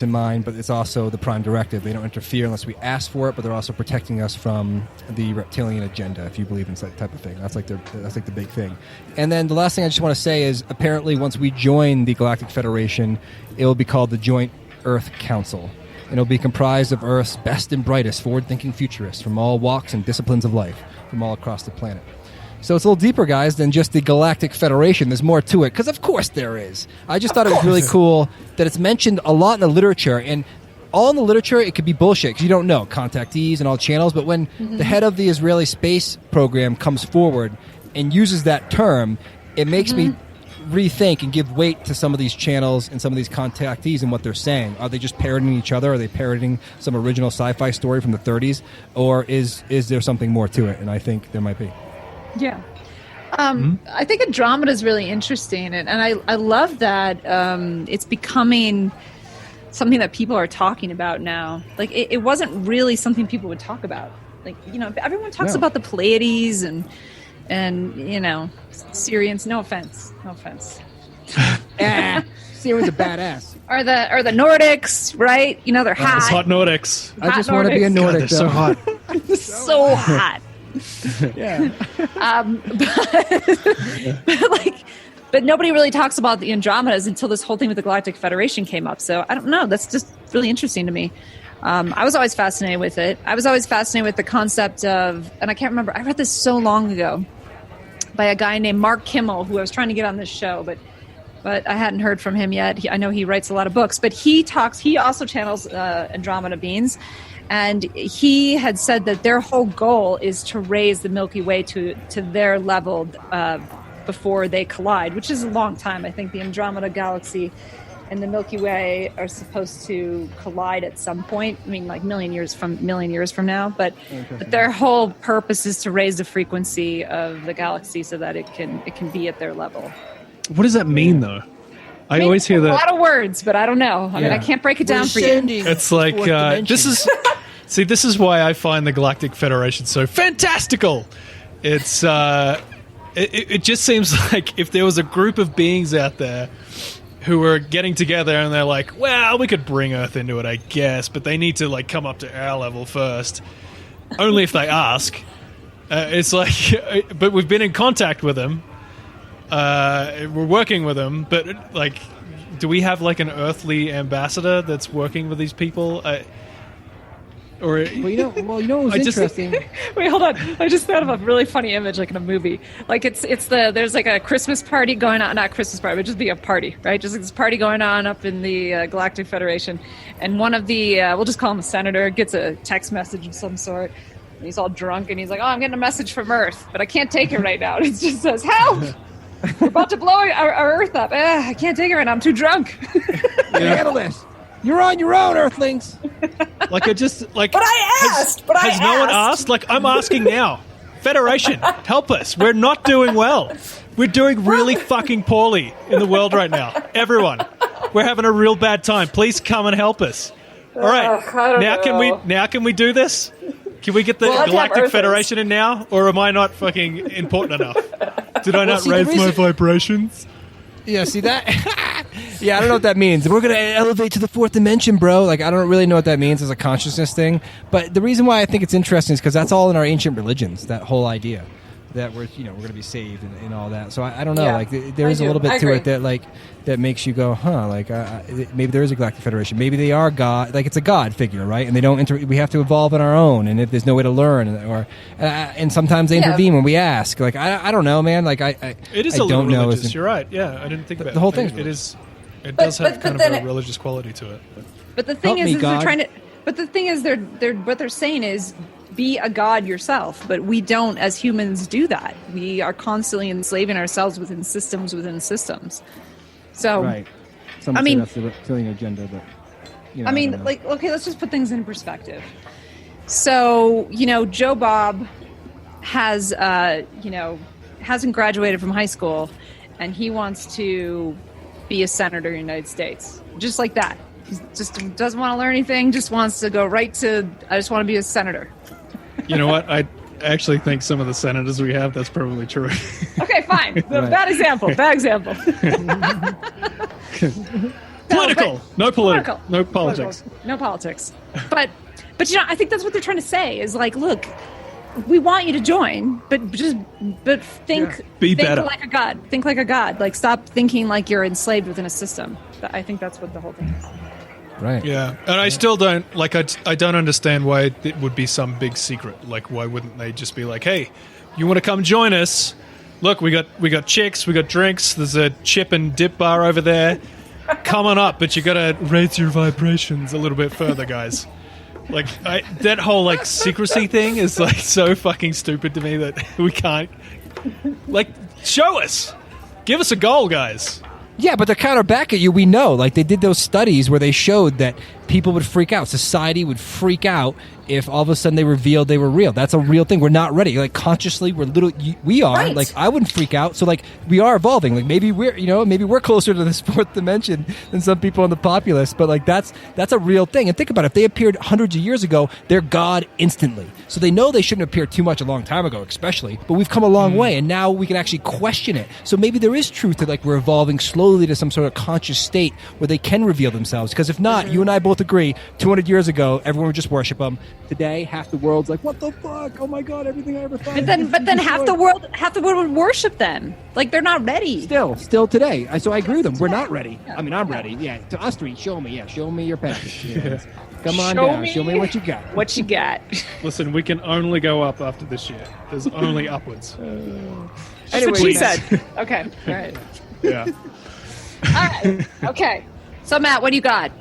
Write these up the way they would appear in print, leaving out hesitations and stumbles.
in mind, but it's also the prime directive. They don't interfere unless we ask for it, but they're also protecting us from the reptilian agenda, if you believe in that type of thing. That's like the big thing. And then the last thing I just want to say is, apparently once we join the Galactic Federation, it will be called the Joint Earth Council. And it'll be comprised of Earth's best and brightest forward-thinking futurists from all walks and disciplines of life from all across the planet. So it's a little deeper, guys, than just the Galactic Federation. There's more to it, because of course there is. I just thought it was really cool that it's mentioned a lot in the literature, and all in the literature, it could be bullshit, because you don't know, contactees and all channels, but when the head of the Israeli space program comes forward and uses that term, it makes me rethink and give weight to some of these channels and some of these contactees and what they're saying. Are they just parroting each other? Are they parroting some original sci-fi story from the 30s? Or is there something more to it? And I think there might be. Yeah. I think Andromeda is really interesting, and I love that it's becoming something that people are talking about now. Like, it wasn't really something people would talk about. Like, everyone talks about the Pleiades and Syrians. No offense. Syrians are badass. Or the Nordics, right? They're hot. Those hot Nordics. I just want to be a Nordic. God, they're so hot. So hot. Yeah. But nobody really talks about the Andromedas until this whole thing with the Galactic Federation came up. So I don't know. That's just really interesting to me. I was always fascinated with it. I was always fascinated with the concept of, and I can't remember, I read this so long ago by a guy named Mark Kimmel, who I was trying to get on this show, but I hadn't heard from him yet. I know he writes a lot of books, but he also channels Andromeda beings. And he had said that their whole goal is to raise the Milky Way to their level before they collide, which is a long time. I think the Andromeda Galaxy and the Milky Way are supposed to collide at some point. I mean, like million years from now. But their whole purpose is to raise the frequency of the galaxy so that it can be at their level. What does that mean, though? I always hear that. A lot of words, but I don't know. I mean, I can't break it down for you. It's like, this is why I find the Galactic Federation so fantastical. It's, it just seems like if there was a group of beings out there who were getting together and they're like, well, we could bring Earth into it, I guess, but they need to like come up to our level first. Only if they ask. It's like, but we've been in contact with them. We're working with them, but like, do we have like an earthly ambassador that's working with these people? What's interesting. Wait, hold on. I just thought of a really funny image, like in a movie. Like there's like a Christmas party going on, not Christmas party, but just be a party, right? Just like this party going on up in the Galactic Federation, and one of the we'll just call him a senator gets a text message of some sort. And he's all drunk and he's like, "Oh, I'm getting a message from Earth, but I can't take it right now." And it just says, "Help! We're about to blow our Earth up. I can't take it right now. I'm too drunk." Handle this. You're on your own, Earthlings. Like I just like. But I asked. Has no one asked? Like I'm asking now. Federation, help us. We're not doing well. We're doing really fucking poorly in the world right now. Everyone, we're having a real bad time. Please come and help us. All right. Now can we do this? Can we get the Galactic Federation in now, or am I not fucking important enough? Did I not raise my vibrations? Yeah, see that? Yeah, I don't know what that means. We're going to elevate to the fourth dimension, bro. Like, I don't really know what that means as a consciousness thing. But the reason why I think it's interesting is because that's all in our ancient religions, that whole idea that we're going to be saved and all that. So I don't know. Yeah, like, there is a little bit to it that, like, that makes you go, huh? Like, maybe there is a Galactic Federation. Maybe they are God. Like, it's a God figure, right? And they don't. We have to evolve on our own, and if there's no way to learn, and sometimes they intervene when we ask. Like, I don't know, man. Like, it is a little religious. You're right. Yeah, I didn't think about the whole thing. It is. It does have kind of a religious quality to it. But the thing is they're trying to. But the thing is, they're what they're saying is, be a god yourself. But we don't, as humans, do that. We are constantly enslaving ourselves within systems. So, right. Some say that's the reptilian agenda, but I mean, like, okay, let's just put things in perspective. So, Joe Bob has, hasn't graduated from high school, and he wants to be a senator in the United States, just like that. He just doesn't want to learn anything, just wants to go right to, I just want to be a senator. You know what? I actually think some of the senators we have, that's probably true. Okay, fine. Right. Bad example. political. No political. No politics. No politics. But I think that's what they're trying to say is like, look, we want you to join, but think better. like a god. Think like a god. Like stop thinking like you're enslaved within a system. I think that's what the whole thing is. Right. Yeah, and I still don't like. I don't understand why it would be some big secret. Like, why wouldn't they just be like, "Hey, you want to come join us? Look, we got chicks, we got drinks. There's a chip and dip bar over there. Come on up, but you got to raise your vibrations a little bit further, guys." Like that whole like secrecy thing is like so fucking stupid to me that we can't like show us, give us a goal, guys. Yeah, but to counter back at you, we know. Like, they did those studies where they showed that people would freak out. Society would freak out if all of a sudden they revealed they were real. That's a real thing. We're not ready. Like, consciously, we are. Right. Like, I wouldn't freak out. So, like, we are evolving. Like, maybe we're closer to this fourth dimension than some people in the populace. But, like, that's a real thing. And think about it. If they appeared hundreds of years ago, they're God instantly. So they know they shouldn't appear too much a long time ago, especially. But we've come a long way, and now we can actually question it. So maybe there is truth to, like, we're evolving slowly to some sort of conscious state where they can reveal themselves. Because if not, you and I both agree, 200 years ago, everyone would just worship them. Today, half the world's like, what the fuck? Oh my god, everything I ever thought. But then half the world would worship them. Like they're not ready. Still today. So I agree with them. We're not ready. I mean, I'm ready. Yeah, to us three, show me. Yeah, show me your package. Yeah. Come on down. Show me what you got. What you got? Listen, we can only go up after this year. There's only upwards. That's what she said. Okay. All right. Yeah. All right. Okay. So Matt, what do you got?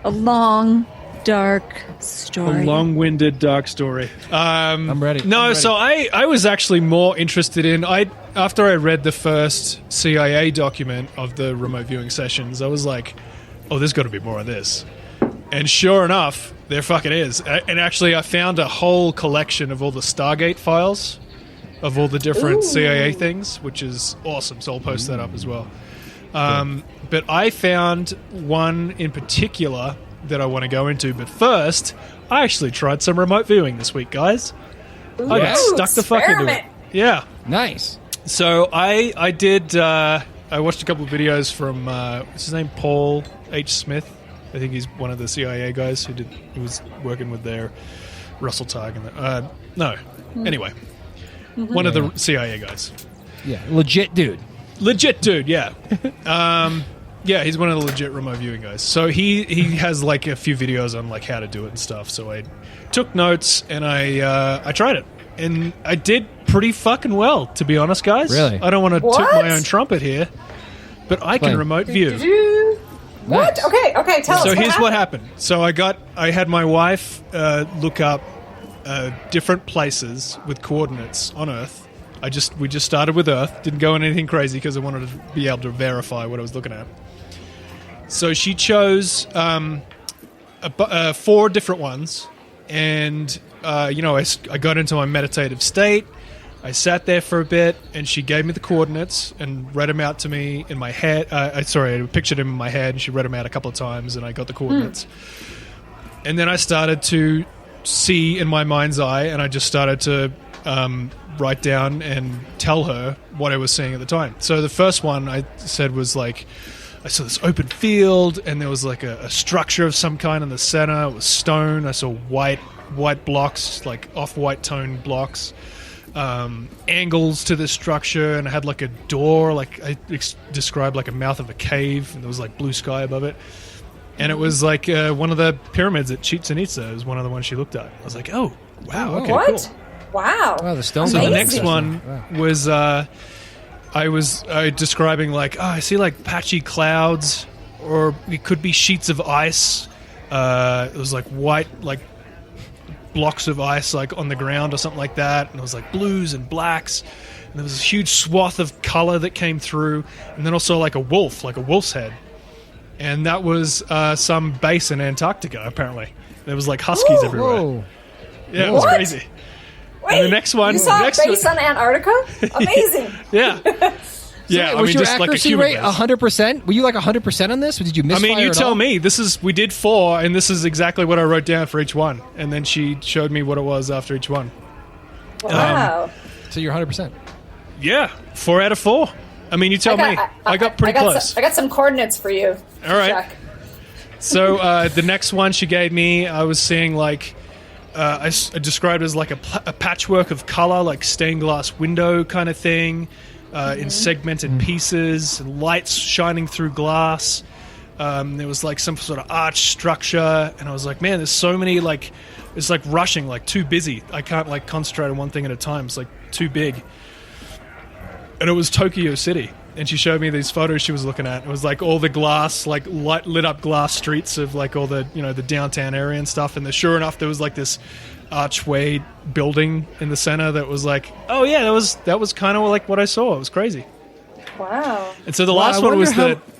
A long, dark story. A long-winded dark story. I'm ready. No, I'm ready. so I was actually more interested in after I read the first CIA document of the remote viewing sessions, I was like, oh, there's got to be more of this. And sure enough, there fucking is. And actually, I found a whole collection of all the Stargate files of all the different CIA things, which is awesome. So I'll post that up as well. But I found one in particular that I want to go into. But first, I actually tried some remote viewing this week, guys. I got stuck the fuck into it. Yeah. Nice. So I did. I watched a couple of videos from what's his name, Paul H. Smith. I think he's one of the CIA guys who was working with their Russell Targ and anyway, one of the CIA guys. Yeah, legit dude. Yeah. Yeah, he's one of the legit remote viewing guys. So he has like a few videos on like how to do it and stuff. So I took notes and I tried it. And I did pretty fucking well, to be honest, guys. Really? I don't want to toot my own trumpet here, but I can remote view. What? Nice. Okay, tell us. So here's what happened. So I had my wife look up different places with coordinates on Earth. We just started with Earth, didn't go in anything crazy because I wanted to be able to verify what I was looking at. So she chose 4 different ones, and I got into my meditative state. I sat there for a bit, and she gave me the coordinates and read them out to me in my head. I pictured them in my head, and she read them out a couple of times, and I got the coordinates. And then I started to see in my mind's eye, and I just started to write down and tell her what I was seeing at the time. So the first one I said was like, I saw this open field, and there was like a structure of some kind in the center. It was stone. I saw white blocks, like off-white tone blocks. Angles to this structure, and I had like a door, like I described like a mouth of a cave, and there was like blue sky above it, and it was like one of the pyramids at Chichen Itza is one of the ones she looked at. I was like, oh wow, okay, What? cool. Wow. The stone. So the Amazing. next one was I was describing like, I see like patchy clouds, or it could be sheets of ice. It was like white, like blocks of ice like on the ground or something like that, and it was like blues and blacks, and there was this huge swath of color that came through, and then also like a wolf's head, and that was some base in Antarctica. Apparently there was like huskies everywhere. Whoa. Yeah, it was What? crazy. Wait, And the next one, you saw a base on Antarctica? Amazing. Yeah. Yeah, I was mean, your just like a accuracy human rate base. 100%? Were you like 100% on this, or did you I misfire mean, you at tell all? me. We did 4, and this is exactly what I wrote down for each one. And then she showed me what it was after each one. Wow. So you're 100%. Yeah, 4 out of 4. I mean, you tell me. I got pretty close. I got some coordinates for you. All right. Check. So the next one she gave me, I was seeing like I described it as like a patchwork of color, like stained glass window kind of thing, in segmented pieces, lights shining through glass. There was like some sort of arch structure, and I was like, man, there's so many, like, it's like rushing, like too busy. I can't like concentrate on one thing at a time. It's like too big. And it was Tokyo City. And she showed me these photos she was looking at. It was like all the glass, like lit up glass streets of like all the, the downtown area and stuff. And sure enough, there was like this archway building in the center that was like, oh yeah, that was kind of like what I saw. It was crazy. Wow. And so the last one was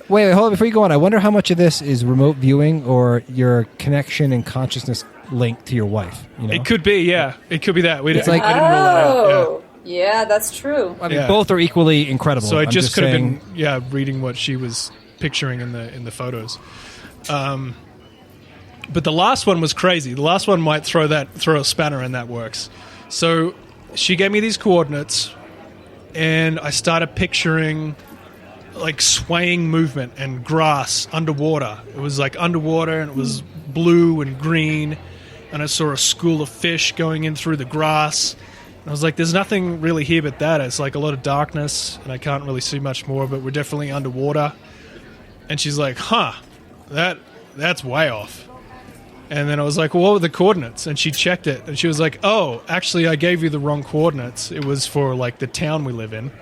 Wait, hold on. Before you go on, I wonder how much of this is remote viewing or your connection and consciousness linked to your wife. It could be, yeah. It could be that. I didn't rule that out. Yeah, that's true. I mean, both are equally incredible. So I just could have been, reading what she was picturing in the photos. But the last one was crazy. The last one might throw a spanner in that works. So she gave me these coordinates, and I started picturing like swaying movement and grass underwater. It was like underwater, and it was blue and green, and I saw a school of fish going in through the grass. I was like, there's nothing really here but that. It's like a lot of darkness, and I can't really see much more, but we're definitely underwater. And she's like, that's way off. And then I was like, well, what were the coordinates? And she checked it, and she was like, oh, actually, I gave you the wrong coordinates. It was for, like, the town we live in.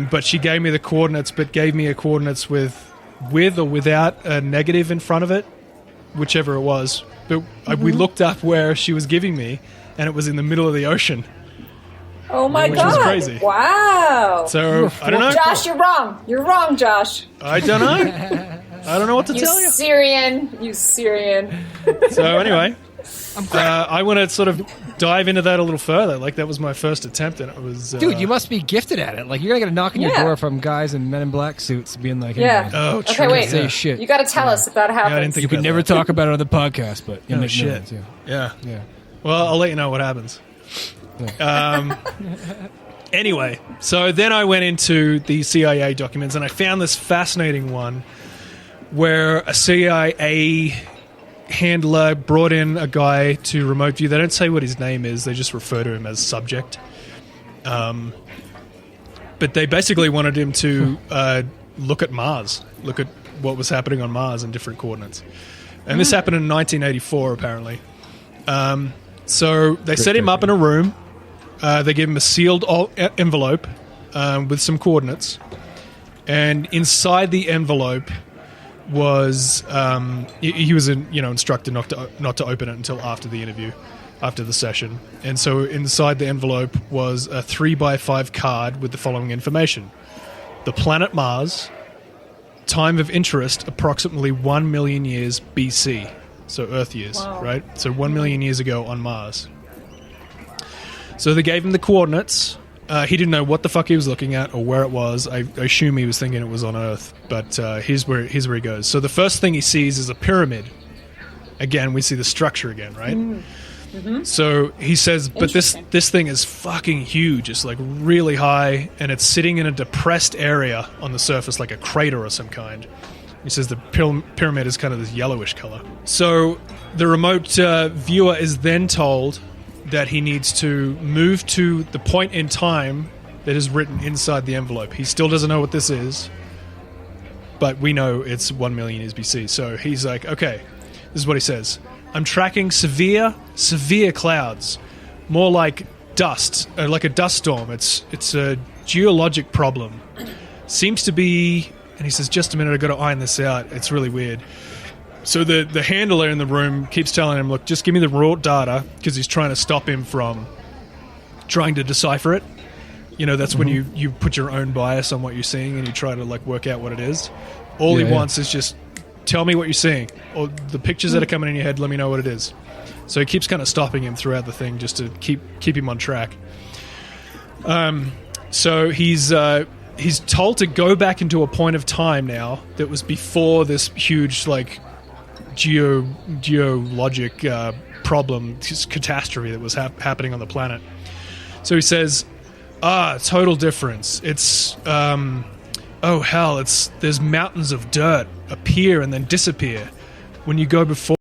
But she gave me the coordinates, but gave me a coordinates with or without a negative in front of it, whichever it was. But we looked up where she was giving me, and it was in the middle of the ocean. Oh my God. Which was crazy. Wow. So, I don't know. Josh, you're wrong. You're wrong, Josh. I don't know. I don't know what to tell you. You Syrian. So anyway, I want to sort of dive into that a little further. Like, that was my first attempt, and it was... Dude, you must be gifted at it. Like, you're going to get a knock on your door from guys in Men in Black suits being like, hey, man, oh, Okay, true. wait. say shit. You got to tell us if that happens. I didn't think You could about never that. talk about it on the podcast, but you Oh, make shit. millions, Yeah. yeah. Well, I'll let you know what happens. Anyway, so then I went into the CIA documents, and I found this fascinating one where a CIA handler brought in a guy to remote view. They don't say what his name is. They just refer to him as subject. But they basically wanted him to look at Mars, look at what was happening on Mars in different coordinates. And this happened in 1984, apparently. So they set him up in a room. They gave him a sealed envelope with some coordinates. And inside the envelope was he was instructed not to open it until after the interview, after the session. And so inside the envelope was a 3x5 card with the following information: the planet Mars, time of interest approximately 1 million years BC, so Earth years. Wow. Right? So 1 million years ago on Mars. So they gave him the coordinates. He didn't know what the fuck he was looking at or where it was. I assume he was thinking it was on Earth, but here's where he goes. So the first thing he sees is a pyramid. Again, we see the structure again, right? Mm-hmm. So he says, but this thing is fucking huge. It's like really high, and it's sitting in a depressed area on the surface, like a crater or some kind. He says the pyramid is kind of this yellowish color. So the remote viewer is then told that he needs to move to the point in time that is written inside the envelope. He still doesn't know what this is, but we know it's 1 million years BC. So he's like, okay, this is what he says. I'm tracking severe clouds, more like dust, like a dust storm. It's a geologic problem. Seems to be, and he says, just a minute, I've got to iron this out. It's really weird. So the handler in the room keeps telling him, look, just give me the raw data, because he's trying to stop him from trying to decipher it. That's when you put your own bias on what you're seeing and you try to like work out what it is. All he wants is just tell me what you're seeing, or the pictures that are coming in your head, let me know what it is. So he keeps kind of stopping him throughout the thing just to keep him on track. So he's told to go back into a point of time now that was before this huge like geologic problem, this catastrophe that was happening on the planet. So he says, total difference. It's oh hell, there's mountains of dirt appear and then disappear. When you go before